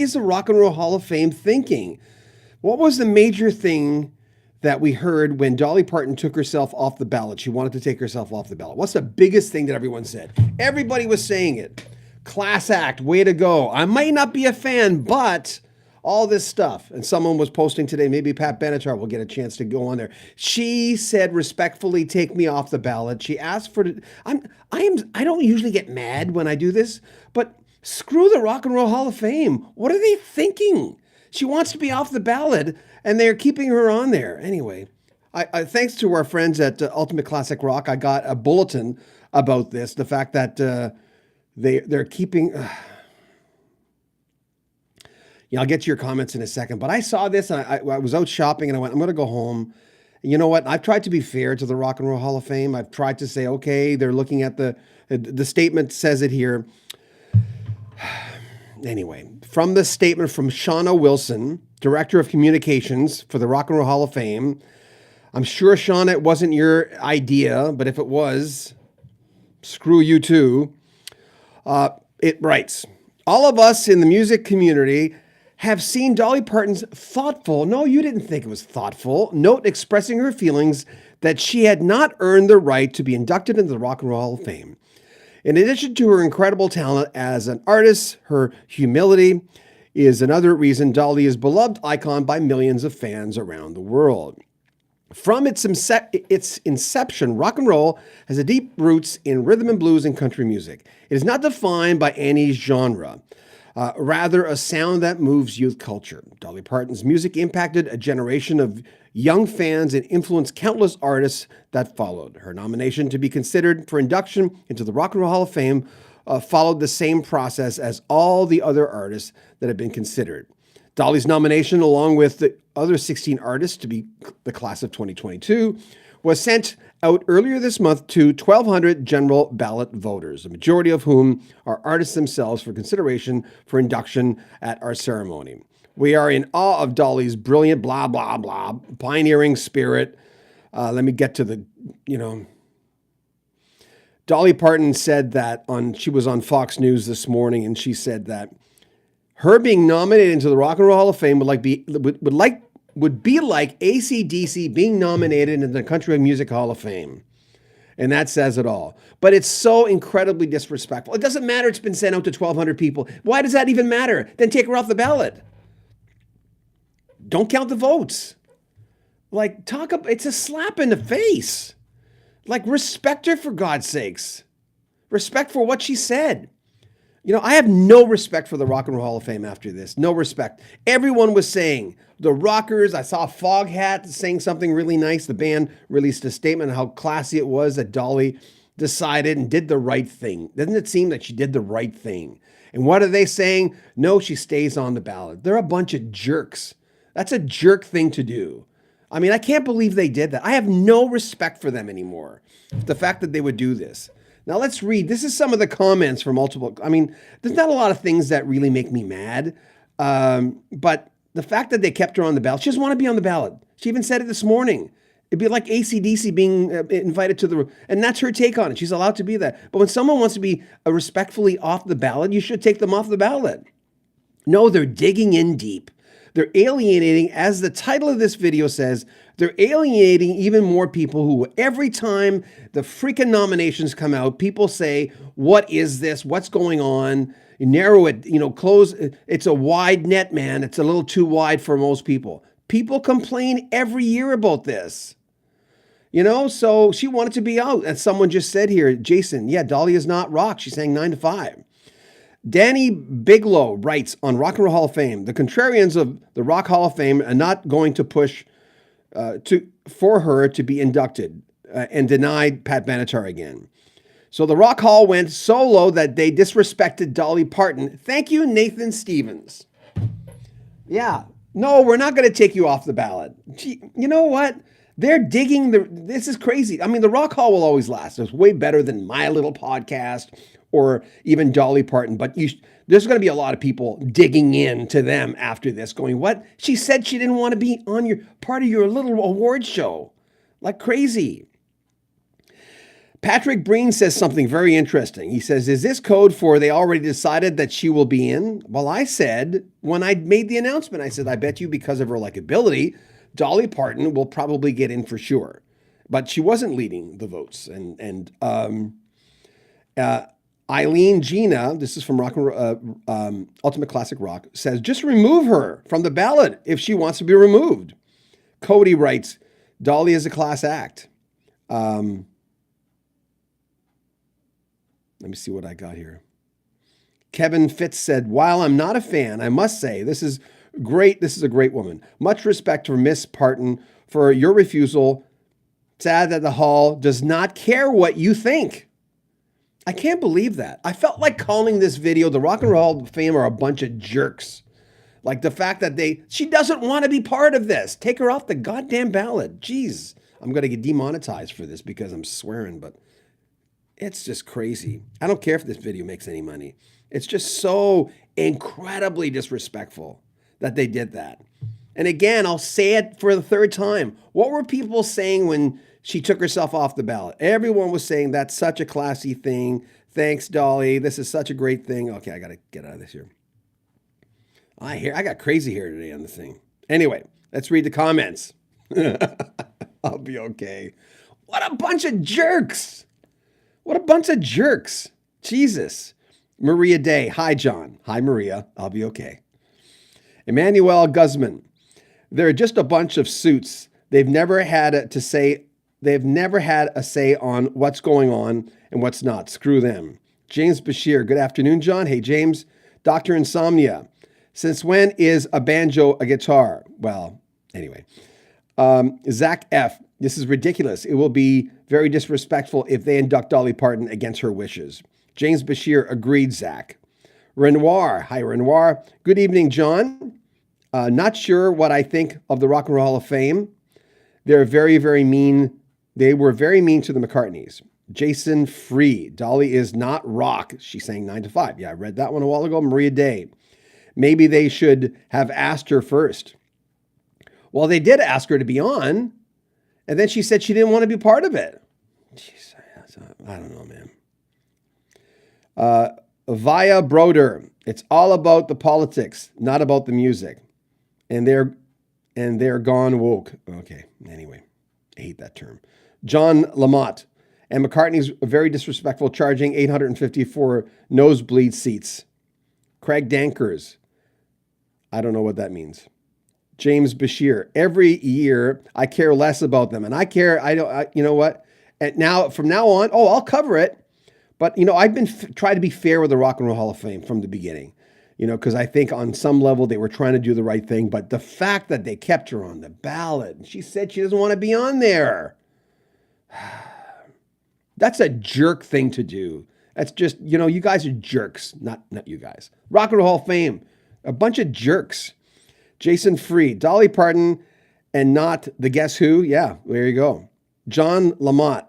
is the Rock and Roll Hall of Fame thinking? What was the major thing that we heard when Dolly Parton took herself off the ballot? She wanted to take herself off the ballot. What's the biggest thing that everyone said? Everybody was saying it. Class act, way to go. I might not be a fan, but all this stuff. And someone was posting today, maybe Pat Benatar will get a chance to go on there. She said, respectfully, take me off the ballot. She asked for I don't usually get mad when I do this, but screw the Rock and Roll Hall of Fame. What are they thinking? She wants to be off the ballot, and they're keeping her on there. Anyway, I thanks to our friends at Ultimate Classic Rock, I got a bulletin about this. The fact that they're keeping. I'll get to your comments in a second. But I saw this, and I was out shopping, and I went, I'm going to go home. And you know what? I've tried to be fair to the Rock and Roll Hall of Fame. I've tried to say, okay, they're looking at the statement says it here. Anyway, from the statement from Shauna Wilson, Director of Communications for the Rock and Roll Hall of Fame. I'm sure, Shauna, it wasn't your idea, but if it was, screw you too. It writes, all of us in the music community have seen Dolly Parton's thoughtful, no, you didn't think it was thoughtful, note expressing her feelings that she had not earned the right to be inducted into the Rock and Roll Hall of Fame. In addition to her incredible talent as an artist, her humility is another reason Dolly is a beloved icon by millions of fans around the world. From its inception, rock and roll has a deep roots in rhythm and blues and country music. It is not defined by any genre, rather a sound that moves youth culture. Dolly Parton's music impacted a generation of young fans and influenced countless artists that followed. Her nomination to be considered for induction into the Rock and Roll Hall of Fame followed the same process as all the other artists that have been considered. Dolly's nomination, along with the other 16 artists to be the class of 2022, was sent out earlier this month to 1,200 general ballot voters, the majority of whom are artists themselves for consideration for induction at our ceremony. We are in awe of Dolly's brilliant, blah, blah, blah, pioneering spirit. Let me get to the, Dolly Parton said that she was on Fox News this morning, and she said that her being nominated into the Rock and Roll Hall of Fame would be like AC/DC being nominated into the Country Music Hall of Fame. And that says it all. But it's so incredibly disrespectful. It doesn't matter it's been sent out to 1,200 people. Why does that even matter? Then take her off the ballot. Don't count the votes. It's a slap in the face. Respect her for God's sakes. Respect for what she said. I have no respect for the Rock and Roll Hall of Fame after this. No respect. Everyone was saying, the Rockers, I saw Foghat saying something really nice. The band released a statement on how classy it was that Dolly decided and did the right thing. Doesn't it seem that she did the right thing? And what are they saying? No, she stays on the ballot. They're a bunch of jerks. That's a jerk thing to do. I can't believe they did that. I have no respect for them anymore. The fact that they would do this. Now let's read. This is some of the comments from multiple. There's not a lot of things that really make me mad. But the fact that they kept her on the ballot, she doesn't want to be on the ballot. She even said it this morning. It'd be like AC/DC being invited to and that's her take on it. She's allowed to be that. But when someone wants to be respectfully off the ballot, you should take them off the ballot. No, they're digging in deep. They're alienating, as the title of this video says, they're alienating even more people who every time the freaking nominations come out, people say, what is this? What's going on? You narrow it, close. It's a wide net, man. It's a little too wide for most people. People complain every year about this. So she wanted to be out. And someone just said here, Jason, yeah, Dolly is not rock. She's saying 9 to 5. Danny Bigelow writes on Rock and Roll Hall of Fame, the contrarians of the Rock Hall of Fame are not going to push for her to be inducted and denied Pat Benatar again. So the Rock Hall went so low that they disrespected Dolly Parton. Thank you, Nathan Stevens. Yeah, no, we're not going to take you off the ballot. Gee, you know what? They're digging this is crazy. The Rock Hall will always last. It's way better than my little podcast or even Dolly Parton. But there's going to be a lot of people digging into them after this going, what? She said she didn't want to be on part of your little award show. Like crazy. Patrick Breen says something very interesting. He says, is this code for they already decided that she will be in? Well, I said, when I made the announcement, I said, I bet you because of her likability, Dolly Parton will probably get in for sure. But she wasn't leading the votes. Eileen Gina, this is from Ultimate Classic Rock, says, just remove her from the ballot if she wants to be removed. Cody writes, Dolly is a class act. Let me see what I got here. Kevin Fitz said, while I'm not a fan, I must say, this is great. This is a great woman. Much respect for Miss Parton for your refusal. Sad that the Hall does not care what you think. I can't believe that. I felt like calling this video, the Rock and Roll Hall of Fame are a bunch of jerks. Like the fact that she doesn't want to be part of this. Take her off the goddamn ballot. Jeez. I'm going to get demonetized for this because I'm swearing, but it's just crazy. I don't care if this video makes any money. It's just so incredibly disrespectful that they did that. And again, I'll say it for the third time. What were people saying when she took herself off the ballot? Everyone was saying that's such a classy thing. Thanks, Dolly. This is such a great thing. Okay, I got to get out of this here. I got crazy hair today on the thing. Anyway, let's read the comments. I'll be okay. What a bunch of jerks. What a bunch of jerks. Jesus. Maria Day. Hi, John. Hi, Maria. I'll be okay. Emmanuel Guzman. They're just a bunch of suits. They've never had a say on what's going on and what's not. Screw them. James Bashir. Good afternoon, John. Hey, James. Dr. Insomnia. Since when is a banjo a guitar? Well, anyway. Zach F. This is ridiculous. It will be very disrespectful if they induct Dolly Parton against her wishes. James Bashir agreed, Zach. Renoir. Hi, Renoir. Good evening, John. Not sure what I think of the Rock and Roll Hall of Fame. They're very, very mean. They were very mean to the McCartneys. Jason Free. Dolly is not rock. She sang 9 to 5. Yeah, I read that one a while ago. Maria Day. Maybe they should have asked her first. Well, they did ask her to be on, and then she said she didn't want to be part of it. Jeez, I don't know, man. Via Broder. It's all about the politics, not about the music. And they're gone woke. Okay, anyway, I hate that term. John Lamont. And McCartney's very disrespectful, charging $850 for nosebleed seats. Craig Dankers. I don't know what that means. James Bashir. Every year, I care less about them. And you know what? And now, from now on, I'll cover it. But, I've been trying to be fair with the Rock and Roll Hall of Fame from the beginning. Because I think on some level they were trying to do the right thing. But the fact that they kept her on the ballot, and she said she doesn't want to be on there. That's a jerk thing to do. That's just, you guys are jerks. Not you guys. Rock and Roll Hall of Fame, a bunch of jerks. Jason Free, Dolly Parton, and not the Guess Who. Yeah, there you go. John Lamont.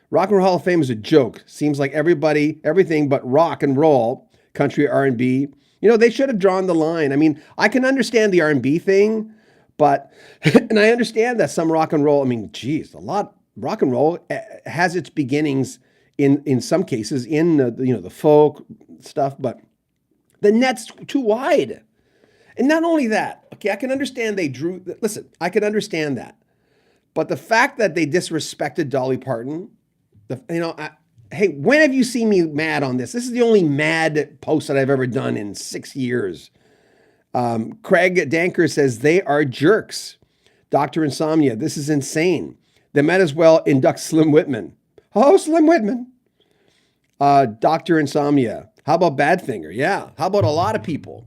Rock and Roll Hall of Fame is a joke. Seems like everything but rock and roll, country, R&B. They should have drawn the line. I mean, I can understand the R&B thing, but, and I understand that some rock and roll, rock and roll has its beginnings in some cases in the folk stuff, but the net's too wide. And not only that, okay, I can understand I can understand that. But the fact that they disrespected Dolly Parton, hey, when have you seen me mad on this? This is the only mad post that I've ever done in 6 years. Craig Danker says, they are jerks. Dr. Insomnia, this is insane. They might as well induct Slim Whitman. Oh, Slim Whitman. Dr. Insomnia. How about Badfinger? Yeah. How about a lot of people?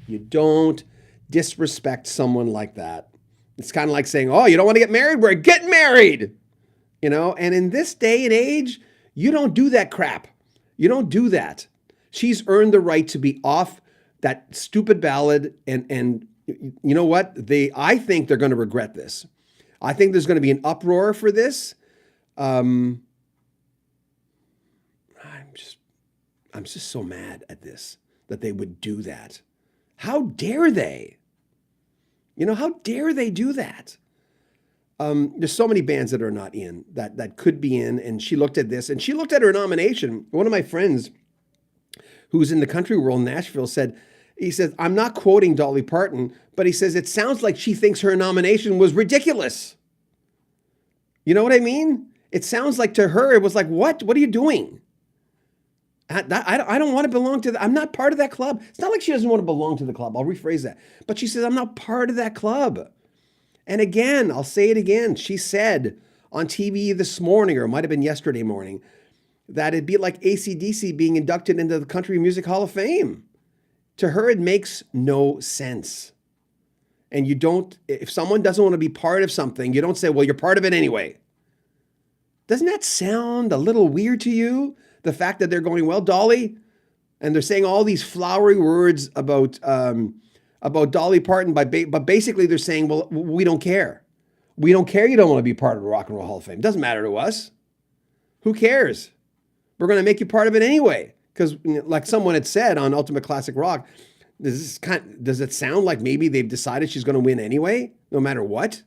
You don't disrespect someone like that. It's kind of like saying, oh, you don't want to get married? We're getting married. And in this day and age, you don't do that crap. You don't do that. She's earned the right to be off that stupid ballot. And you know what? I think they're going to regret this. I think there's going to be an uproar for this. I'm just so mad at this, that they would do that. How dare they? How dare they do that? There's so many bands that are not in that could be in. And she looked at this and she looked at her nomination. One of my friends who's in the country world in Nashville he says, I'm not quoting Dolly Parton, but he says, it sounds like she thinks her nomination was ridiculous. You know what I mean? It sounds like to her, it was like, what? What are you doing? I don't want to belong to I'm not part of that club. It's not like she doesn't want to belong to the club. I'll rephrase that. But she says, I'm not part of that club. And again, I'll say it again. She said on TV this morning, or it might have been yesterday morning, that it'd be like AC/DC being inducted into the Country Music Hall of Fame. To her, it makes no sense. And if someone doesn't want to be part of something, you don't say, well, you're part of it anyway. Doesn't that sound a little weird to you? The fact that they're going, well, Dolly, and they're saying all these flowery words about Dolly Parton, but basically they're saying, well, we don't care. We don't care you don't want to be part of the Rock and Roll Hall of Fame. It doesn't matter to us. Who cares? We're going to make you part of it anyway. Because like someone had said on Ultimate Classic Rock, does it sound like maybe they've decided she's going to win anyway, no matter what?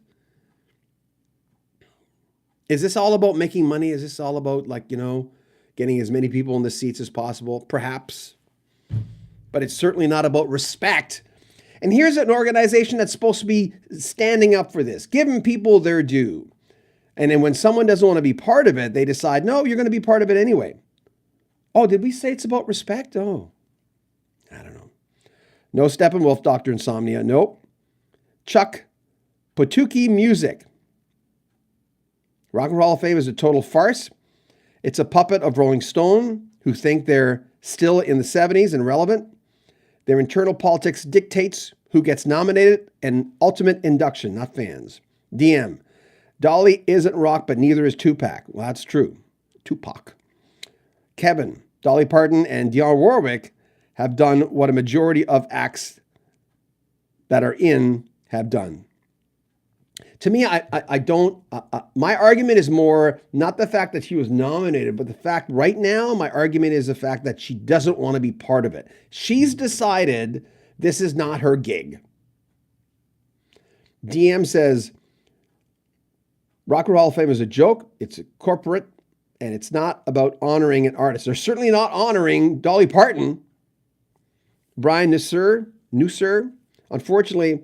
Is this all about making money? Is this all about getting as many people in the seats as possible? Perhaps. But it's certainly not about respect. And here's an organization that's supposed to be standing up for this, giving people their due. And then when someone doesn't want to be part of it, they decide, no, you're going to be part of it anyway. Oh, did we say it's about respect? Oh, I don't know. No Steppenwolf, Dr. Insomnia. Nope. Chuck Patuki Music. Rock and Roll Hall of Fame is a total farce. It's a puppet of Rolling Stone, who think they're still in the 70s and relevant. Their internal politics dictates who gets nominated and ultimate induction, not fans. DM. Dolly isn't rock, but neither is Tupac. Well, that's true. Tupac. Kevin. Dolly Parton and Dionne Warwick have done what a majority of acts that are in have done. To me, I don't, my argument is more not the fact that she was nominated, but the fact right now, my argument is the fact that she doesn't want to be part of it. She's decided this is not her gig. DM says, Rock and Roll Hall of Fame is a joke. It's a corporate, and it's not about honoring an artist. They're certainly not honoring Dolly Parton. Brian Nusser, unfortunately,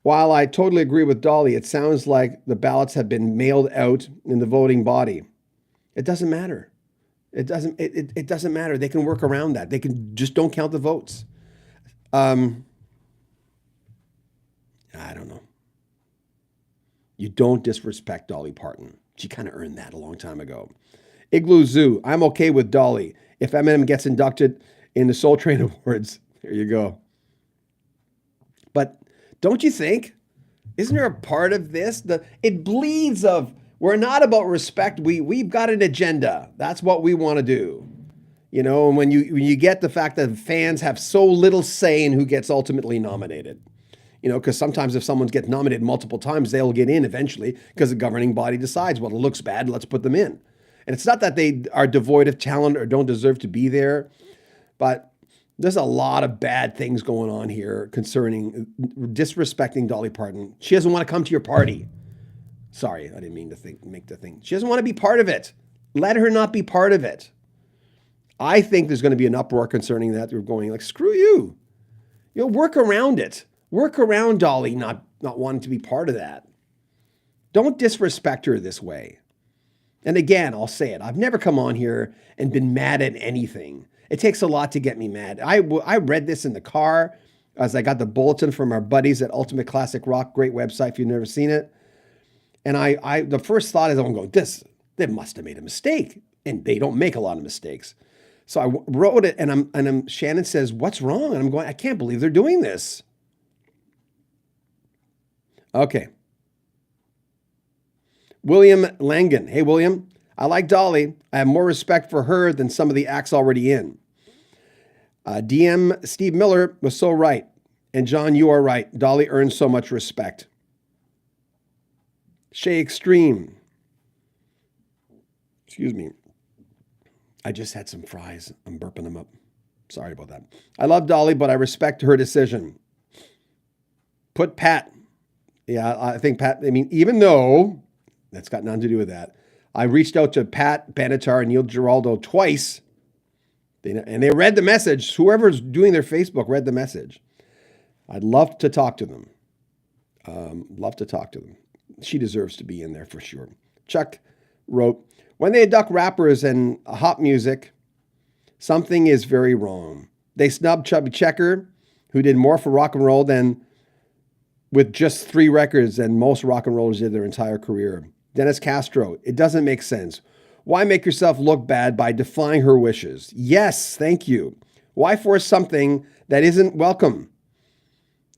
while I totally agree with Dolly, it sounds like the ballots have been mailed out in the voting body. It doesn't matter. It doesn't matter. They can work around that. They can just don't count the votes. I don't know. You don't disrespect Dolly Parton. She kind of earned that a long time ago. Igloo Zoo. I'm okay with Dolly. If Eminem gets inducted in the Soul Train Awards, there you go. But don't you think? Isn't there a part of this? It bleeds of, we're not about respect. We've got an agenda. That's what we want to do. You know, and when you get the fact that fans have so little say in who gets ultimately nominated. You know, because sometimes if someone gets nominated multiple times, they'll get in eventually because the governing body decides, well, it looks bad, let's put them in. And it's not that they are devoid of talent or don't deserve to be there, but there's a lot of bad things going on here concerning disrespecting Dolly Parton. She doesn't want to come to your party. Sorry, I didn't mean to make the thing. She doesn't want to be part of it. Let her not be part of it. I think there's going to be an uproar concerning that. They're going like, screw you. You know, work around it. Work around Dolly not wanting to be part of that. Don't disrespect her this way. And again, I'll say it. I've never come on here and been mad at anything. It takes a lot to get me mad. I read this in the car as I got the bulletin from our buddies at Ultimate Classic Rock. Great website if you've never seen it. And the first thought is, I'm going, they must have made a mistake. And they don't make a lot of mistakes. So I wrote it and Shannon says, what's wrong? And I'm going, I can't believe they're doing this. Okay. William Langan. Hey, William. I like Dolly. I have more respect for her than some of the acts already in. DM Steve Miller was so right. And John, you are right. Dolly earns so much respect. Shay Extreme. Excuse me. I just had some fries. I'm burping them up. Sorry about that. I love Dolly, but I respect her decision. Put Pat Yeah, I think Pat, I mean, even though that's got nothing to do with that, I reached out to Pat Benatar and Neil Giraldo twice, and they read the message. Whoever's doing their Facebook read the message. I'd love to talk to them. Love to talk to them. She deserves to be in there for sure. Chuck wrote, when they induct rappers and hop music, something is very wrong. They snubbed Chubby Checker, who did more for rock and roll than with just 3 records than most rock and rollers did their entire career. Dennis Castro, it doesn't make sense. Why make yourself look bad by defying her wishes? Yes, thank you. Why force something that isn't welcome?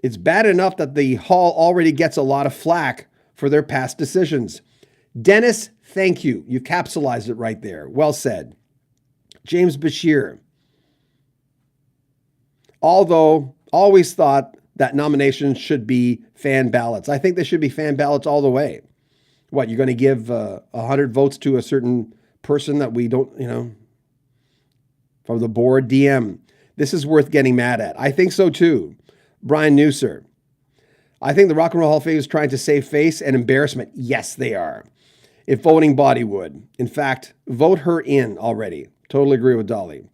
It's bad enough that the Hall already gets a lot of flack for their past decisions. Dennis, thank you. You capsulized it right there. Well said. James Bashir. Although, always thought that nominations should be fan ballots. I think they should be fan ballots all the way. What, you're going to give 100 votes to a certain person that we don't, from the board? DM. This is worth getting mad at. I think so too. Brian Newser. I think the Rock and Roll Hall of Fame is trying to save face and embarrassment. Yes, they are. If voting body would. In fact, vote her in already. Totally agree with Dolly.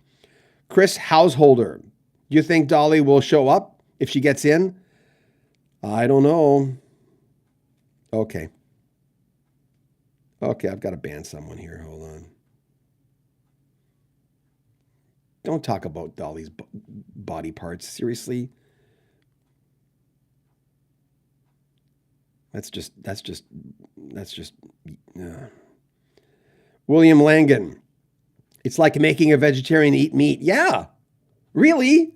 Chris Householder. Do you think Dolly will show up if she gets in? I don't know. Okay. Okay, I've got to ban someone here. Hold on. Don't talk about Dolly's body parts. Seriously? That's just. William Langan. It's like making a vegetarian eat meat. Yeah. Really?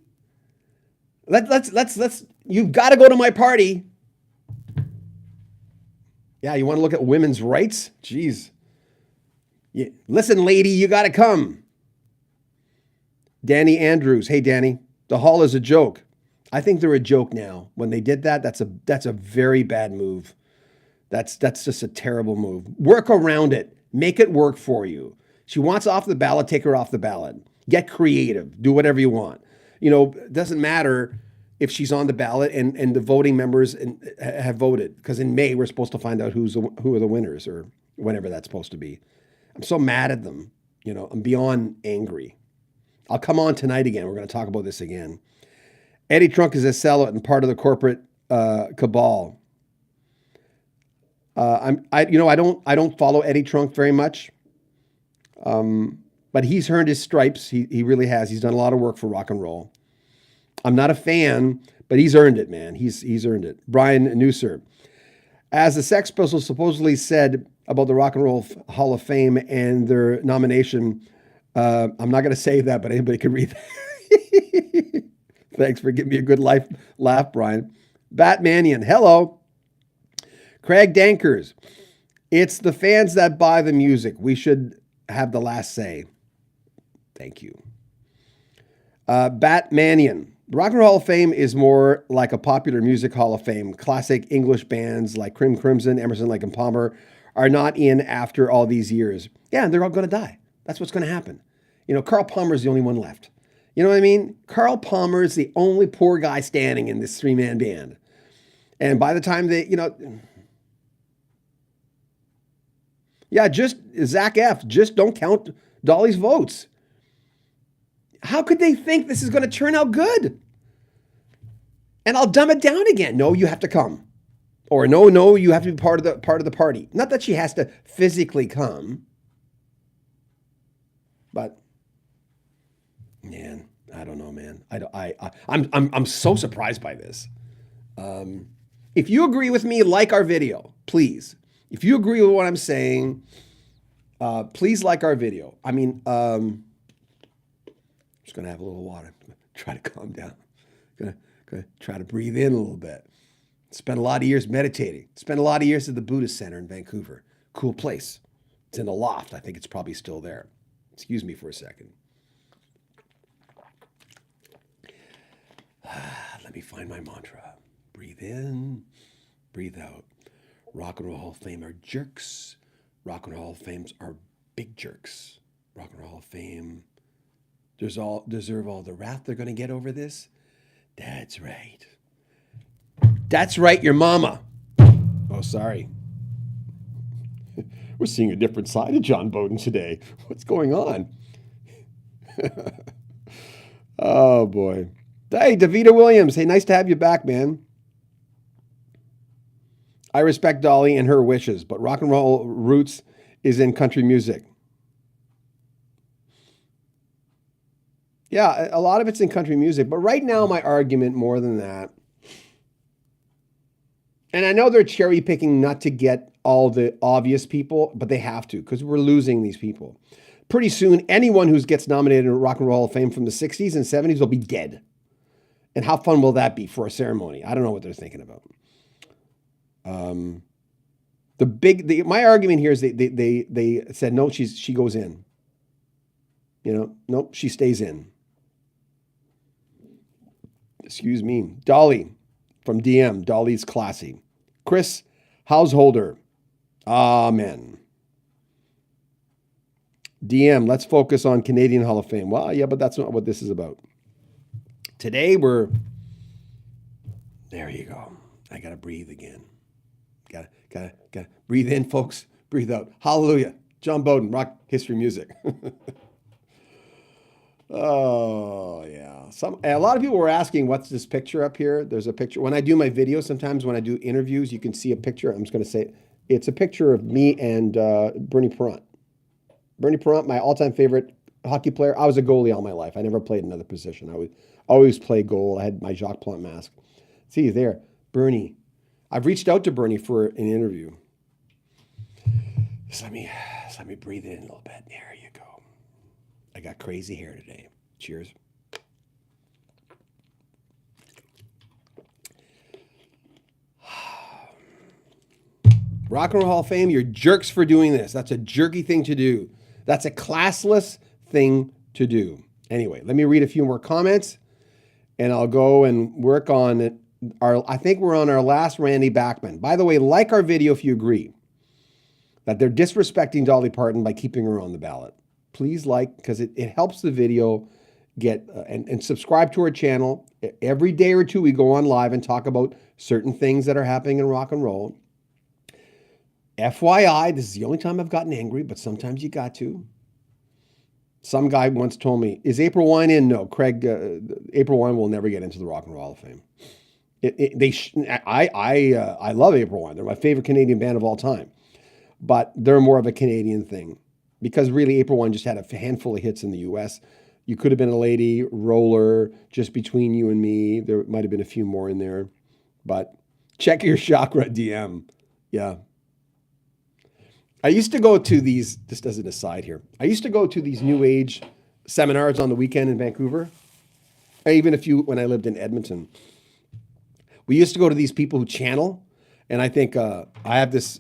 Let's you've got to go to my party. Yeah, you want to look at women's rights? Jeez. Yeah. Listen, lady, you got to come. Danny Andrews. Hey, Danny, the Hall is a joke. I think they're a joke now. When they did that, that's a very bad move. That's just a terrible move. Work around it. Make it work for you. She wants off the ballot, take her off the ballot. Get creative. Do whatever you want. It doesn't matter if she's on the ballot and the voting members have voted, because in May we're supposed to find out who are the winners, or whenever that's supposed to be. I'm so mad at them. I'm beyond angry. I'll come on tonight again. We're going to talk about this again. Eddie Trunk is a sellout and part of the corporate cabal. I don't follow Eddie Trunk very much, but he's earned his stripes. He really has. He's done a lot of work for rock and roll. I'm not a fan, but he's earned it, man. He's earned it. Brian Newser. As the Sex Pistols supposedly said about the Rock and Roll Hall of Fame and their nomination, I'm not going to say that, but anybody can read that. Thanks for giving me a good laugh, Brian. Batmanian, hello. Craig Dankers. It's the fans that buy the music. We should have the last say. Thank you. Batmanian. The Rock and Roll Hall of Fame is more like a popular music Hall of Fame. Classic English bands like Crimson, Emerson, Lake and Palmer are not in after all these years. Yeah, and they're all going to die. That's what's going to happen. Carl Palmer is the only one left. You know what I mean? Carl Palmer is the only poor guy standing in this 3-man band. And by the time just Zach F., just don't count Dolly's votes. How could they think this is going to turn out good? And I'll dumb it down again. No, you have to come. Or no, you have to be part of the party. Not that she has to physically come. But man, I don't know, man. I'm so surprised by this. If you agree with me, like our video, please. If you agree with what I'm saying, please like our video. I mean, just gonna have a little water. Try to calm down. Gonna try to breathe in a little bit. Spent a lot of years meditating. Spent a lot of years at the Buddhist Center in Vancouver. Cool place. It's in the loft. I think it's probably still there. Excuse me for a second. Let me find my mantra. Breathe in, breathe out. Rock and Roll Hall of Fame are jerks. Rock and Roll Hall of Fames are big jerks. Rock and Roll Hall of Fame deserve all the wrath they're going to get over this. That's right. That's right, your mama. Oh, sorry. We're seeing a different side of John Beaudin today. What's going on? Oh, boy. Hey, Davita Williams. Hey, nice to have you back, man. I respect Dolly and her wishes, but rock and roll roots is in country music. Yeah, a lot of it's in country music, but right now my argument more than that, and I know they're cherry picking not to get all the obvious people, but they have to because we're losing these people. Pretty soon, anyone who gets nominated in Rock and Roll Hall of Fame from the 60s and 70s will be dead. And how fun will that be for a ceremony? I don't know what they're thinking about. My argument here is they said, no, she goes in. Nope, she stays in. Excuse me. Dolly from DM. Dolly's classy. Chris Householder. Amen. DM, let's focus on Canadian Hall of Fame. Well, yeah, but that's not what this is about. Today there you go. I got to breathe again. Got to breathe in, folks. Breathe out. Hallelujah. John Beaudin, rock history music. Oh, yeah. A lot of people were asking, what's this picture up here? There's a picture. When I do my videos, sometimes when I do interviews, you can see a picture. I'm just going to say it's a picture of me and Bernie Perrant. Bernie Perrant, my all-time favorite hockey player. I was a goalie all my life. I never played another position. I would always play goal. I had my Jacques Plante mask. See there, Bernie. I've reached out to Bernie for an interview. Just let me breathe in a little bit. There you go. I got crazy hair today. Cheers. Rock and Roll Hall of Fame, you're jerks for doing this. That's a jerky thing to do. That's a classless thing to do. Anyway, let me read a few more comments, and I'll go and work on it. I think we're on our last Randy Bachman. By the way, like our video if you agree that they're disrespecting Dolly Parton by keeping her on the ballot. Please like, because it helps the video get, and subscribe to our channel. Every day or two, we go on live and talk about certain things that are happening in rock and roll. FYI, this is the only time I've gotten angry, but sometimes you got to. Some guy once told me, is April Wine in? No, Craig, April Wine will never get into the Rock and Roll Hall of Fame. I love April Wine. They're my favorite Canadian band of all time. But they're more of a Canadian thing. Because really, April Wine just had a handful of hits in the U.S. You Could Have Been a Lady, Roller, Just Between You and Me. There might have been a few more in there. But check your chakra DM. Yeah. I used to go to these, just as an aside here, I used to go to these New Age seminars on the weekend in Vancouver. Even a few when I lived in Edmonton. We used to go to these people who channel. And I think I have this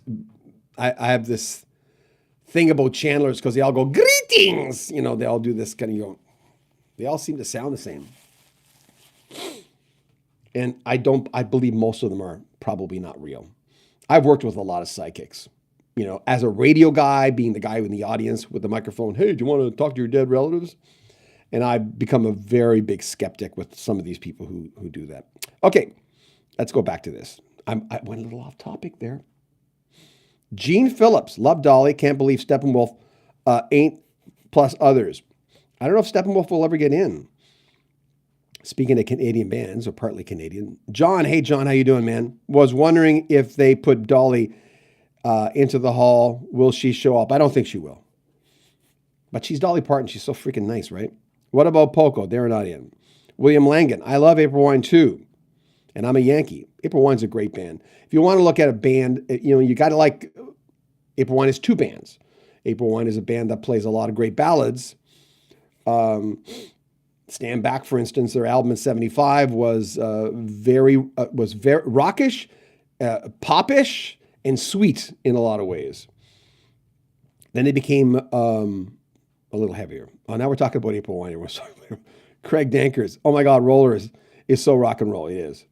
thing about channelers because they all go, greetings. They all do this kind of, they all seem to sound the same. And I believe most of them are probably not real. I've worked with a lot of psychics. As a radio guy, being the guy in the audience with the microphone, hey, do you want to talk to your dead relatives? And I've become a very big skeptic with some of these people who do that. Okay, let's go back to this. I went a little off topic there. Gene Phillips, love Dolly, can't believe Steppenwolf ain't plus others. I don't know if Steppenwolf will ever get in. Speaking of Canadian bands, or partly Canadian. John, hey John, how you doing, man? Was wondering if they put Dolly into the hall, will she show up? I don't think she will. But she's Dolly Parton. She's so freaking nice, right? What about Poco? They're not in. William Langan, I love April Wine too. And I'm a Yankee. April Wine's a great band. If you want to look at a band, you got to like, April Wine is two bands. April Wine is a band that plays a lot of great ballads. Stand Back, for instance, their album in '75 was very rockish, popish, and sweet in a lot of ways. Then they became a little heavier. Oh, now we're talking about April Wine. Craig Dankers. Oh my God, Roller is so rock and roll. It is.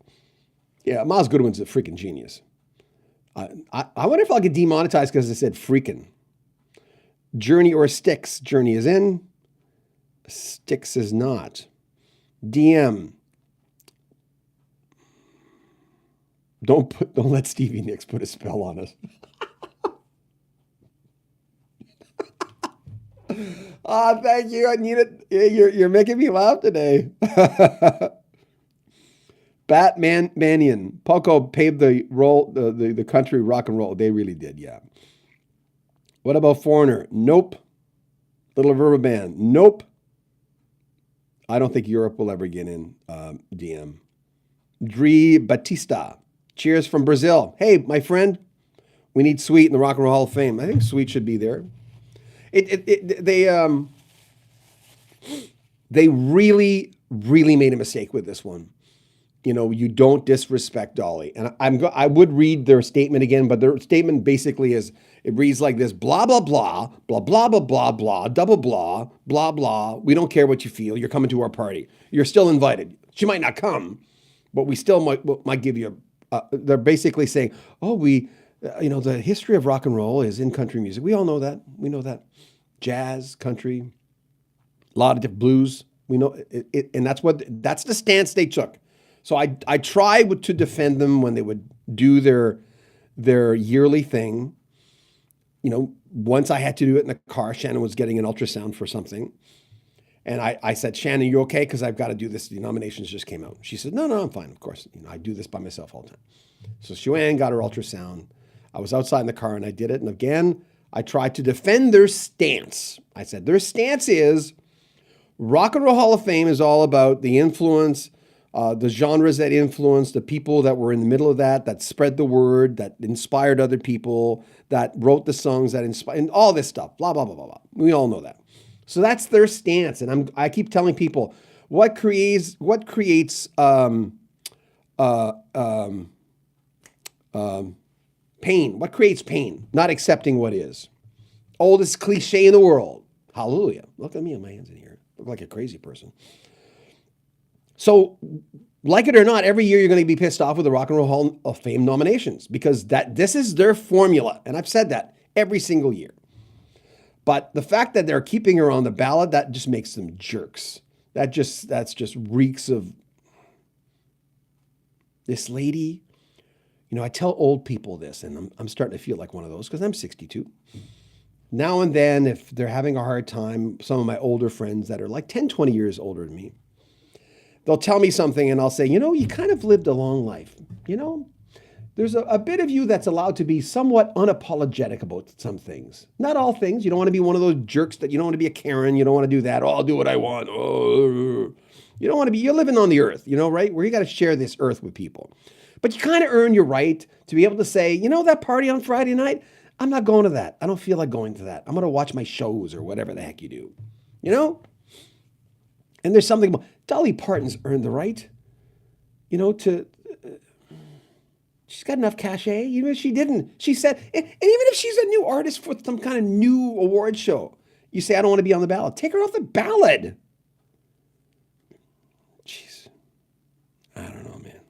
Yeah, Miles Goodwin's a freaking genius. I wonder if I'll get demonetized because I said freaking. Journey or Styx. Journey is in. Styx is not. DM. Don't let Stevie Nicks put a spell on us. Ah, thank you. I need it. You're making me laugh today. Batman Manion. Poco paved the role, the country rock and roll. They really did, yeah. What about Foreigner? Nope. Little River Band? Nope. I don't think Europe will ever get in, DM. Dri Batista. Cheers from Brazil. Hey, my friend, we need Sweet in the Rock and Roll Hall of Fame. I think Sweet should be there. They really, really made a mistake with this one. You know, you don't disrespect Dolly. And I would read their statement again, but their statement basically is, it reads like this: blah, blah, blah, blah, blah, blah, blah, blah, double blah, blah, blah. We don't care what you feel. You're coming to our party. You're still invited. She might not come, but we still might give you they're basically saying, oh, the history of rock and roll is in country music. We all know that. We know that. Jazz, country, a lot of different blues. We know it, and that's the stance they took. So I try to defend them when they would do their yearly thing. You know, once I had to do it in the car. Shannon was getting an ultrasound for something. And I said, Shannon, you okay? Because I've got to do this. The nominations just came out. She said, no, I'm fine. Of course, I do this by myself all the time. So Shuan got her ultrasound. I was outside in the car and I did it. And again, I tried to defend their stance. I said, their stance is Rock and Roll Hall of Fame is all about the influence, the genres that influenced, the people that were in the middle of that spread the word, that inspired other people, that wrote the songs that inspired, and all this stuff, blah, blah, blah, blah, blah. We all know that. So that's their stance. And I keep telling people, what creates pain? What creates pain? Not accepting what is. Oldest cliche in the world. Hallelujah. Look at me on my hands in here. Look like a crazy person. So, like it or not, every year you're going to be pissed off with the Rock and Roll Hall of Fame nominations because this is their formula. And I've said that every single year. But the fact that they're keeping her on the ballot, that just makes them jerks. That's just reeks of this lady. You know, I tell old people this, and I'm starting to feel like one of those because I'm 62. Now and then, if they're having a hard time, some of my older friends that are like 10, 20 years older than me, they'll tell me something and I'll say, you kind of lived a long life. There's a bit of you that's allowed to be somewhat unapologetic about some things. Not all things. You don't want to be one of those jerks that you don't want to be a Karen. You don't want to do that. Oh, I'll do what I want. Oh. You don't want to be, you're living on the earth, right? Where you got to share this earth with people. But you kind of earn your right to be able to say, that party on Friday night, I'm not going to that. I don't feel like going to that. I'm going to watch my shows or whatever the heck you do. And there's something about Dolly Parton's earned the right, to, she's got enough cachet. Even if she didn't, she said, and even if she's a new artist for some kind of new award show, you say, I don't want to be on the ballot. Take her off the ballot. Jeez. I don't know, man.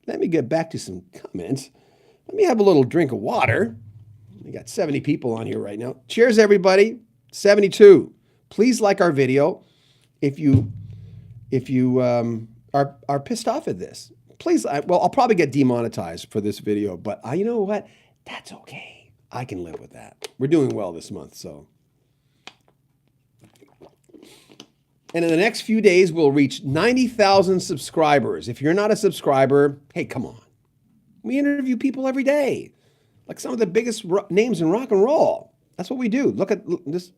Let me get back to some comments. Let me have a little drink of water. We got 70 people on here right now. Cheers, everybody. 72. Please like our video if you are pissed off at this. Please, I'll probably get demonetized for this video, but you know what? That's okay. I can live with that. We're doing well this month, so. And in the next few days, we'll reach 90,000 subscribers. If you're not a subscriber, hey, come on. We interview people every day, like some of the biggest names in rock and roll. That's what we do. Look at this.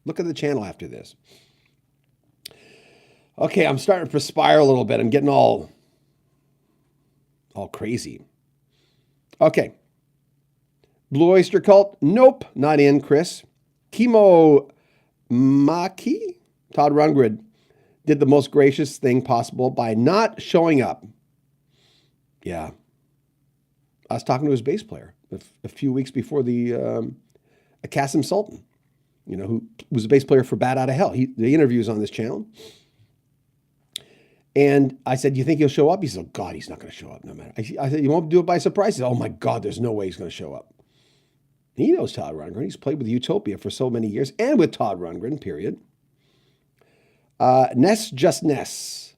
Look at the channel after this. Okay, I'm starting to perspire a little bit. I'm getting all crazy. Okay. Blue Oyster Cult? Nope, not in, Chris. Chemo Maki? Todd Rundgren did the most gracious thing possible by not showing up. Yeah. I was talking to his bass player a few weeks before the Kasim Sultan, who was a bass player for Bat Out of Hell. The interview is on this channel. And I said, you think he'll show up? He said, oh, God, he's not going to show up no matter. I said, you won't do it by surprise? He said, oh, my God, there's no way he's going to show up. He knows Todd Rundgren. He's played with Utopia for so many years and with Todd Rundgren, period. Ness Just Ness.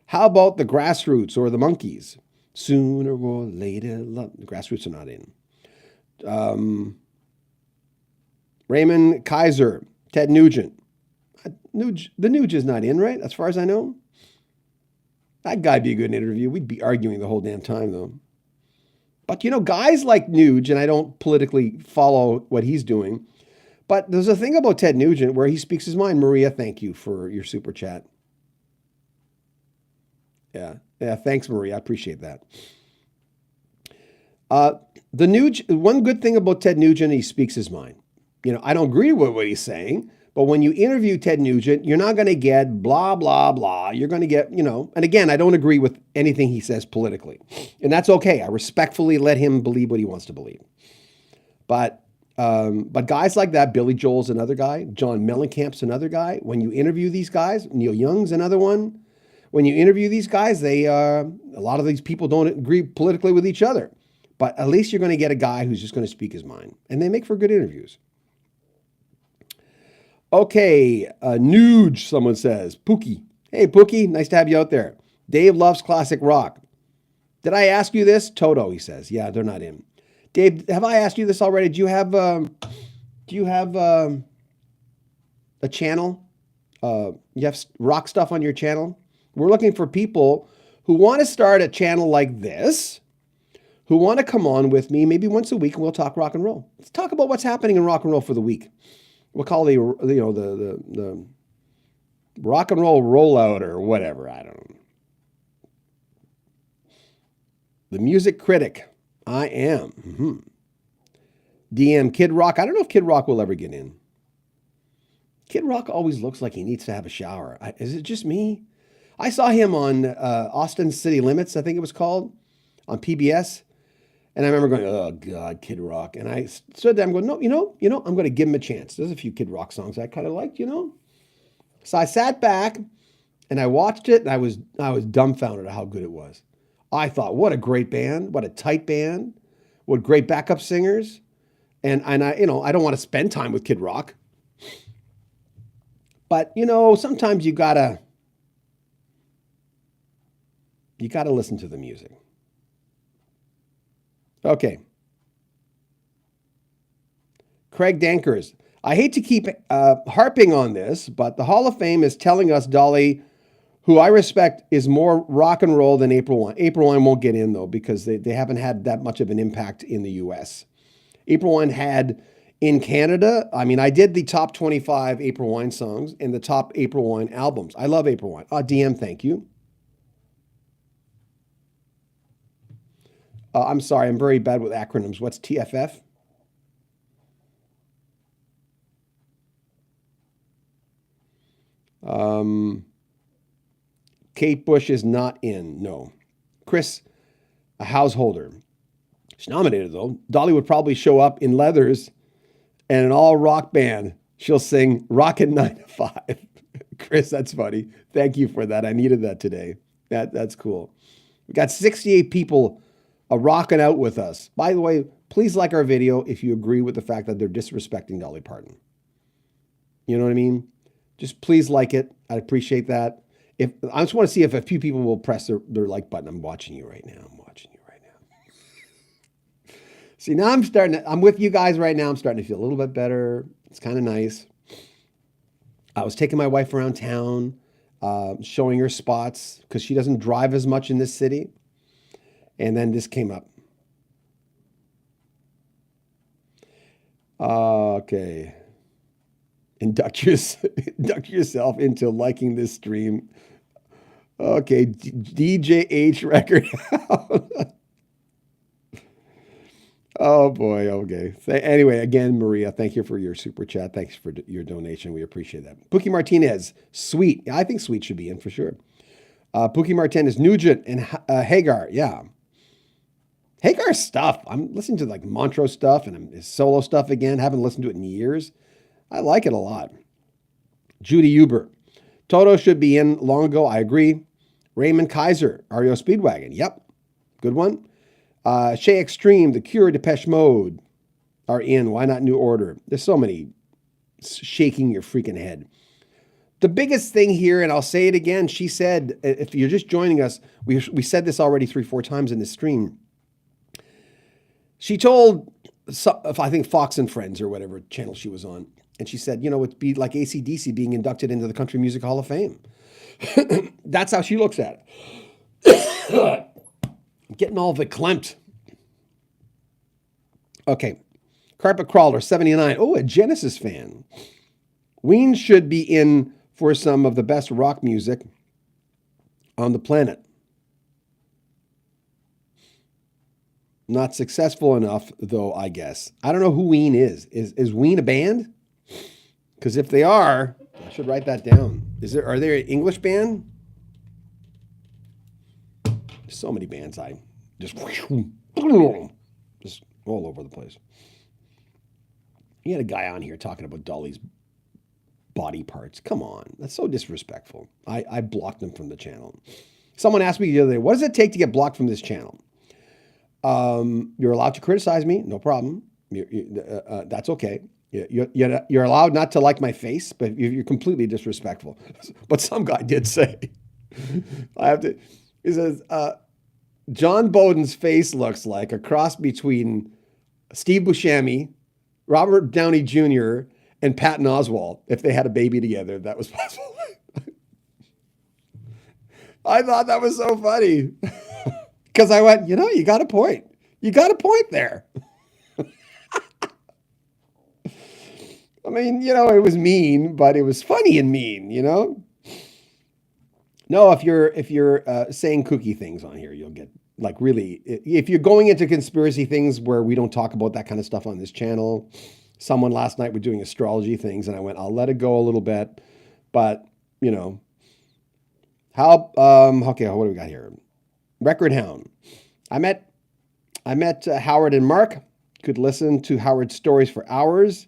How about the Grassroots or the Monkees? Sooner or later, love. The Grassroots are not in. Raymond Kaiser, Ted Nugent. The Nuge is not in, right? As far as I know. That guy'd be a good interview. We'd be arguing the whole damn time, though. But, guys like Nuge, and I don't politically follow what he's doing, but there's a thing about Ted Nugent where he speaks his mind. Maria, thank you for your super chat. Yeah, thanks, Maria. I appreciate that. The Nuge, one good thing about Ted Nugent, he speaks his mind. I don't agree with what he's saying, but when you interview Ted Nugent, you're not going to get blah, blah, blah. You're going to get, and again, I don't agree with anything he says politically. And that's okay. I respectfully let him believe what he wants to believe. But guys like that, Billy Joel's another guy, John Mellencamp's another guy. When you interview these guys, Neil Young's another one. When you interview these guys, a lot of these people don't agree politically with each other. But at least you're going to get a guy who's just going to speak his mind. And they make for good interviews. Okay, Nuge, someone says. Pookie. Hey, Pookie, nice to have you out there. Dave loves classic rock. Did I ask you this? Toto, he says. Yeah, they're not in. Dave, have I asked you this already? Do you have a channel? You have rock stuff on your channel? We're looking for people who want to start a channel like this, who want to come on with me maybe once a week, and we'll talk rock and roll. Let's talk about what's happening in rock and roll for the week. We'll call the rock and roll rollout or whatever. I don't know. The music critic. I am. Mm-hmm. DM Kid Rock. I don't know if Kid Rock will ever get in. Kid Rock always looks like he needs to have a shower. Is it just me? I saw him on Austin City Limits, I think it was called, on PBS. And I remember going, oh, God, Kid Rock. And I stood there, I'm going, no, I'm going to give him a chance. There's a few Kid Rock songs I kind of liked, So I sat back and I watched it, and I was dumbfounded at how good it was. I thought, what a great band, what a tight band, what great backup singers. And I don't want to spend time with Kid Rock. But, sometimes you gotta listen to the music. Okay. Craig Dankers. I hate to keep harping on this, but the Hall of Fame is telling us Dolly, who I respect, is more rock and roll than April Wine. April Wine won't get in, though, because they haven't had that much of an impact in the U.S. April Wine had in Canada. I mean, I did the top 25 April Wine songs and the top April Wine albums. I love April Wine. DM, thank you. I'm sorry, I'm very bad with acronyms. What's TFF? Kate Bush is not in, no. Chris, a householder. She's nominated, though. Dolly would probably show up in leathers and an all-rock band. She'll sing Rockin' 9 to 5. Chris, that's funny. Thank you for that. I needed that today. That's cool. We got 68 people rocking out with us. By the way, please like our video if you agree with the fact that they're disrespecting Dolly Parton. You know what I mean? Just please like it. I'd appreciate that. I just want to see if a few people will press their like button. I'm watching you right now. See, now I'm with you guys right now. I'm starting to feel a little bit better. It's kind of nice. I was taking my wife around town, showing her spots because she doesn't drive as much in this city. And then this came up. Okay. Induct yourself into liking this stream. Okay. DJH record. Oh, boy. Okay. Anyway, again, Maria, thank you for your super chat. Thanks for your donation. We appreciate that. Pookie Martinez, Sweet. I think Sweet should be in for sure. Pookie Martinez, Nugent, and Hagar. Yeah. Hagar's stuff. I'm listening to like Montrose stuff and his solo stuff again. Haven't listened to it in years. I like it a lot. Judy Huber. Toto should be in long ago. I agree. Raymond Kaiser, REO Speedwagon. Yep. Good one. Shea Extreme, The Cure, Depeche Mode are in. Why not New Order? There's so many shaking your freaking head. The biggest thing here, and I'll say it again, she said, if you're just joining us, we said this already 3-4 times in this stream. She told, I think Fox and Friends or whatever channel she was on, and she said, it'd be like AC/DC being inducted into the Country Music Hall of Fame. That's how she looks at it. Getting all verklempt. Okay. Carpet Crawler 79. Oh, a Genesis fan. Ween should be in for some of the best rock music on the planet. Not successful enough, though, I guess. I don't know who Ween is. Is Ween a band? Because if they are, I should write that down. Are they an English band? So many bands just all over the place. You had a guy on here talking about Dolly's body parts. Come on. That's so disrespectful. I blocked him from the channel. Someone asked me the other day, what does it take to get blocked from this channel? You're allowed to criticize me. No problem. That's okay. You're allowed not to like my face, but you're completely disrespectful. But some guy did say, he says, John Beaudin's face looks like a cross between Steve Buscemi, Robert Downey Jr., and Patton Oswalt. If they had a baby together, that was possible. I thought that was so funny. Because I went, you got a point. You got a point there. I mean, it was mean, but it was funny and mean, No, if you're saying kooky things on here, you'll get really, if you're going into conspiracy things where we don't talk about that kind of stuff on this channel. Someone last night was doing astrology things, and I went, I'll let it go a little bit, but how? Okay, what do we got here? Record Hound. I met Howard and Mark. Could listen to Howard's stories for hours.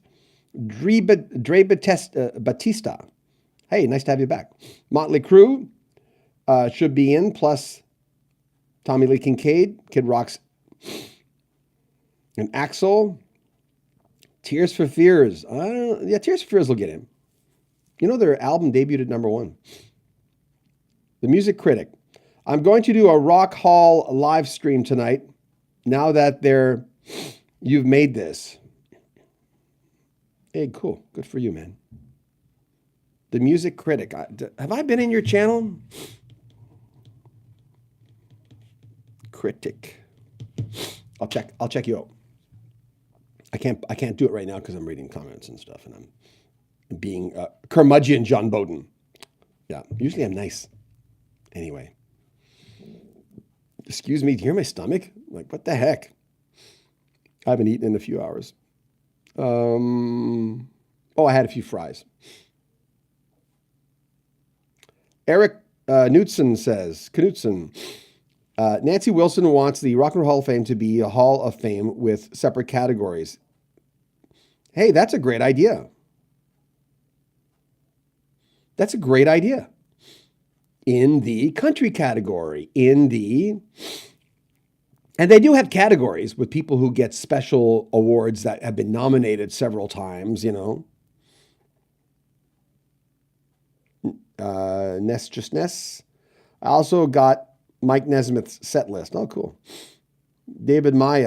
Dre Batista. Hey, nice to have you back. Motley Crue should be in, plus Tommy Lee Kincaid, Kid Rock's, and Axl. Tears for Fears. Tears for Fears will get in. Their album debuted at #1. The Music Critic. I'm going to do a Rock Hall live stream tonight. Now that you've made this. Hey, cool. Good for you, man. The Music Critic. Have I been in your channel? Critic. I'll check you out. I can't do it right now because I'm reading comments and stuff, and I'm being curmudgeon John Beaudin. Yeah, usually I'm nice. Anyway. Excuse me, do you hear my stomach? Like, what the heck? I haven't eaten in a few hours. I had a few fries. Eric Knutson says, Nancy Wilson wants the Rock and Roll Hall of Fame to be a Hall of Fame with separate categories. Hey, that's a great idea. That's a great idea. In the country category, and they do have categories with people who get special awards that have been nominated several times, Ness. I also got Mike Nesmith's set list. Oh, cool. David May.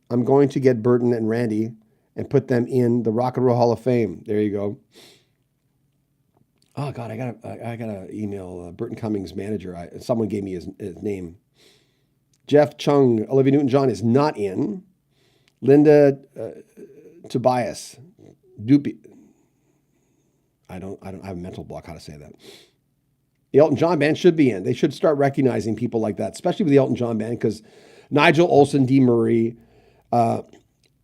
I'm going to get Burton and Randy and put them in the Rock and Roll Hall of Fame. There you go. Oh God, I gotta email Burton Cummings' manager. Someone gave me his name. Jeff Chung, Olivia Newton-John is not in. Linda Tobias, Doopy. I don't have a mental block how to say that. The Elton John Band should be in. They should start recognizing people like that, especially with the Elton John Band, because Nigel Olsson, Dee Murray,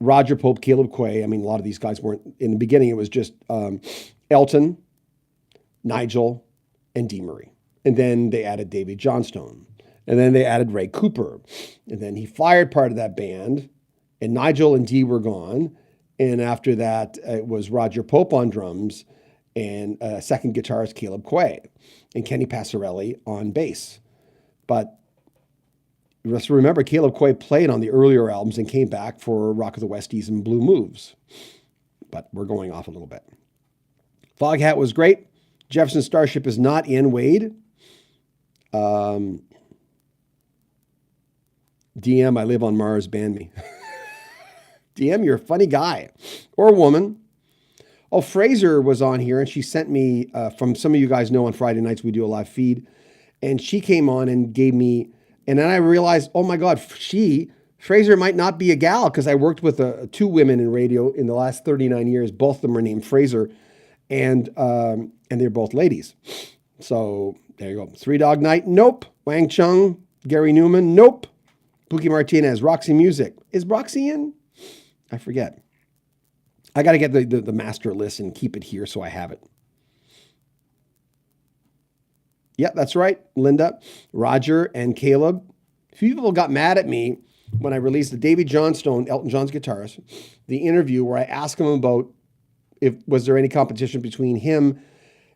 Roger Pope, Caleb Quay. I mean, a lot of these guys weren't in the beginning. It was just Elton, Nigel, and Dee Murray. And then they added David Johnstone. And then they added Ray Cooper. And then he fired part of that band, and Nigel and Dee were gone. And after that, it was Roger Pope on drums and second guitarist Caleb Quay and Kenny Passarelli on bass. But just remember, Caleb Quay played on the earlier albums and came back for Rock of the Westies and Blue Moves. But we're going off a little bit. Foghat was great. Jefferson Starship is not in. Wade. DM, I live on Mars, ban me. DM, you're a funny guy or woman. Oh, Fraser was on here and she sent me, from some of you guys know on Friday nights we do a live feed. And she came on and gave me, and then I realized, oh my God, Fraser might not be a gal because I worked with two women in radio in the last 39 years. Both of them are named Fraser, and they're both ladies. So there you go. Three Dog Night, nope. Wang Chung, Gary Newman, nope. Pookie Martinez, Roxy Music. Is Roxy in? I forget. I got to get the master list and keep it here so I have it. Yep, that's right, Linda, Roger, and Caleb. A few people got mad at me when I released the Davy Johnstone, Elton John's guitarist, the interview where I asked him about was there any competition between him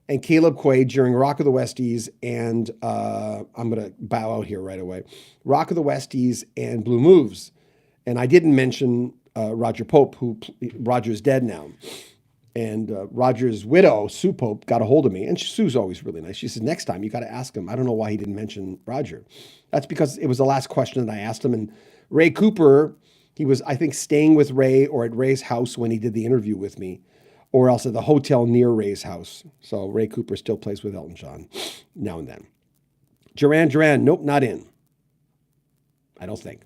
and Caleb Quaid during Rock of the Westies and I'm going to bow out here right away. Rock of the Westies and Blue Moves. And I didn't mention Roger Pope, Roger's dead now. And Roger's widow, Sue Pope, got a hold of me. And Sue's always really nice. She said, next time you got to ask him. I don't know why he didn't mention Roger. That's because it was the last question that I asked him. And Ray Cooper, he was, I think, staying with Ray or at Ray's house when he did the interview with me, or else at the hotel near Ray's house. So Ray Cooper still plays with Elton John now and then. Duran, nope, not in. I don't think.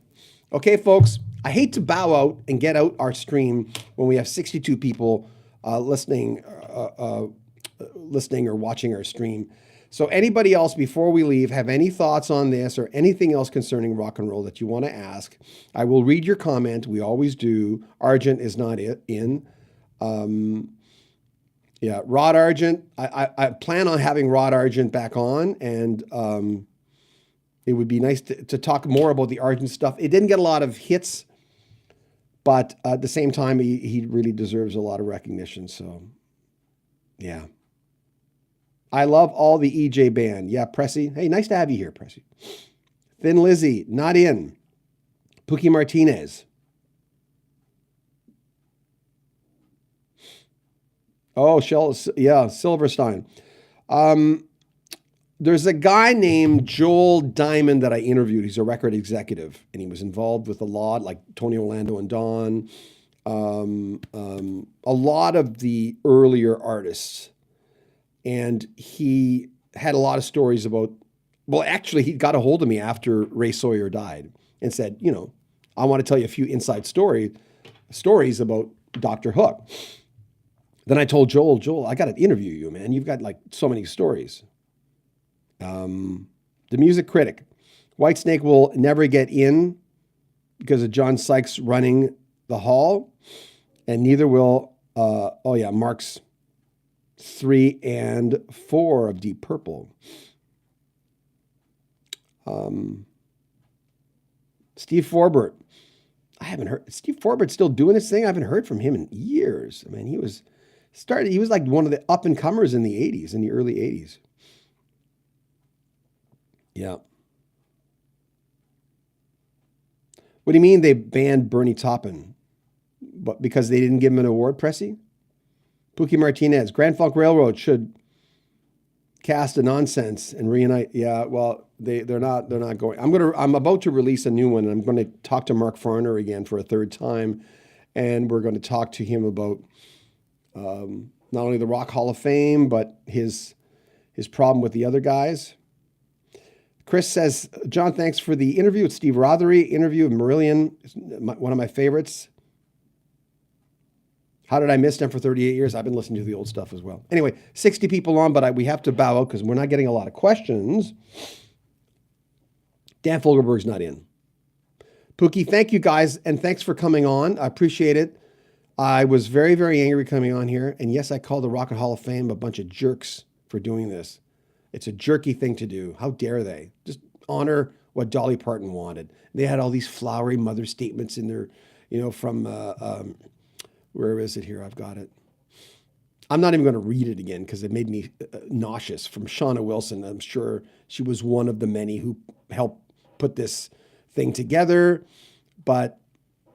Okay, folks, I hate to bow out and get out our stream when we have 62 people listening or watching our stream. So anybody else before we leave have any thoughts on this or anything else concerning rock and roll that you want to ask? I will read your comment. We always do. Argent is not in. Yeah, Rod Argent. I plan on having Rod Argent back on, and it would be nice to talk more about the Argent stuff. It didn't get a lot of hits, but at the same time, he really deserves a lot of recognition. So, yeah. I love all the EJ band. Yeah, Pressy. Hey, nice to have you here, Pressy. Thin Lizzy, not in. Pookie Martinez. Oh, Silverstein. There's a guy named Joel Diamond that I interviewed. He's a record executive, and he was involved with a lot, like Tony Orlando and Dawn, a lot of the earlier artists. And he had a lot of stories about, well, actually, he got a hold of me after Ray Sawyer died and said, I want to tell you a few inside stories about Dr. Hook. Then I told Joel, I got to interview you, man. You've got like so many stories. The Music Critic. Whitesnake will never get in because of John Sykes running the hall, and neither will, Mark's 3 and 4 of Deep Purple. Steve Forbert. I haven't heard. Steve Forbert's still doing this thing. I haven't heard from him in years. I mean, he was like one of the up and comers in the 80s, in the early 80s. Yeah. What do you mean they banned Bernie Taupin? But because they didn't give him an award, Pressy? Pookie Martinez, Grand Funk Railroad should cast a nonsense and reunite. Yeah, well, they're not going. I'm about to release a new one. I'm going to talk to Mark Farner again for a third time, and we're going to talk to him about not only the Rock Hall of Fame, but his problem with the other guys. Chris says, John, thanks for the interview with Steve Rothery. Interview with Marillion, one of my favorites. How did I miss them for 38 years? I've been listening to the old stuff as well. Anyway, 60 people on, but we have to bow out because we're not getting a lot of questions. Dan Fogelberg's not in. Pookie, thank you guys, and thanks for coming on. I appreciate it. I was very, very angry coming on here. And yes, I called the Rock and Hall of Fame a bunch of jerks for doing this. It's a jerky thing to do. How dare they? Just honor what Dolly Parton wanted. They had all these flowery mother statements in there, from, where is it here? I've got it. I'm not even going to read it again because it made me nauseous. From Shauna Wilson. I'm sure she was one of the many who helped put this thing together. But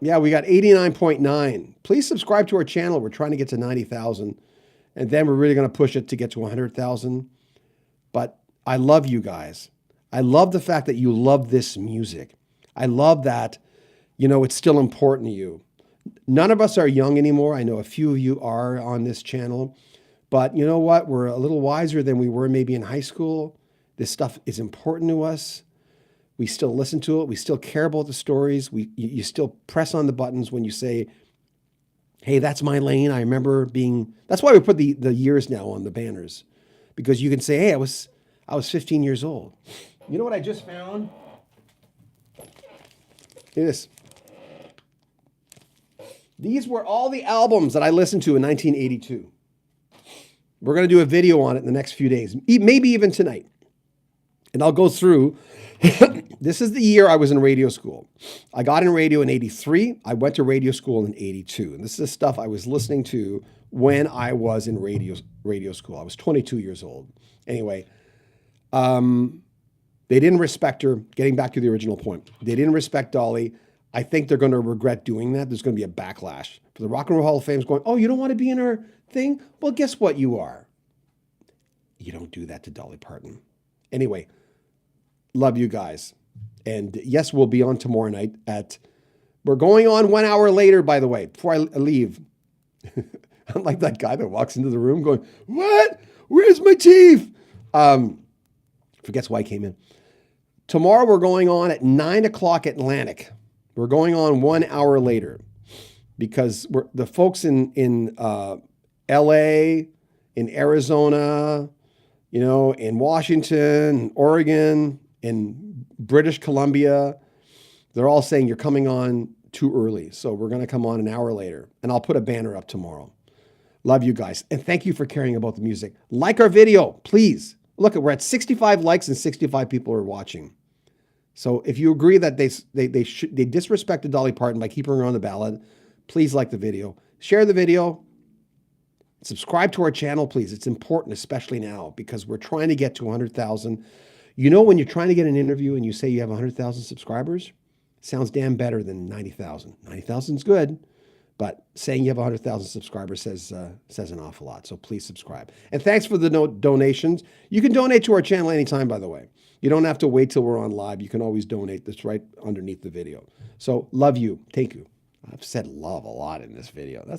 yeah, we got 89.9. Please subscribe to our channel. We're trying to get to 90,000. And then we're really going to push it to get to 100,000. But I love you guys. I love the fact that you love this music. I love that, it's still important to you. None of us are young anymore. I know a few of you are on this channel. But you know what? We're a little wiser than we were maybe in high school. This stuff is important to us. We still listen to it. We still care about the stories. You still press on the buttons when you say, hey, that's my lane. I remember that's why we put the years now on the banners, because you can say, hey, I was 15 years old. You know what I just found? Look at this. These were all the albums that I listened to in 1982. We're going to do a video on it in the next few days, maybe even tonight. And I'll go through. This is the year I was in radio school. I got in radio in 83. I went to radio school in 82. And this is stuff I was listening to when I was in radio school. I was 22 years old. Anyway, they didn't respect her. Getting back to the original point, they didn't respect Dolly. I think they're going to regret doing that. There's going to be a backlash. For the Rock and Roll Hall of Fame is going, oh, you don't want to be in our thing? Well, guess what you are? You don't do that to Dolly Parton. Anyway, love you guys. And yes, we'll be on tomorrow night we're going on 1 hour later, by the way, before I leave. I'm like that guy that walks into the room going, what? Where's my teeth? Forgets why I came in. Tomorrow we're going on at 9 o'clock Atlantic. We're going on 1 hour later because the folks in LA, in Arizona, in Washington, Oregon, in British Columbia, they're all saying you're coming on too early. So we're going to come on an hour later, and I'll put a banner up tomorrow. Love you guys. And thank you for caring about the music. Like our video, please. Look, we're at 65 likes and 65 people are watching. So if you agree that they disrespected Dolly Parton by keeping her on the ballot, please like the video. Share the video. Subscribe to our channel, please. It's important, especially now, because we're trying to get to 100,000. When you're trying to get an interview and you say you have 100,000 subscribers, it sounds damn better than 90,000. 90,000 is good, but saying you have 100,000 subscribers says an awful lot. So please subscribe. And thanks for the donations. You can donate to our channel anytime, by the way. You don't have to wait till we're on live. You can always donate. That's right underneath the video. So love you. Thank you. I've said love a lot in this video. That's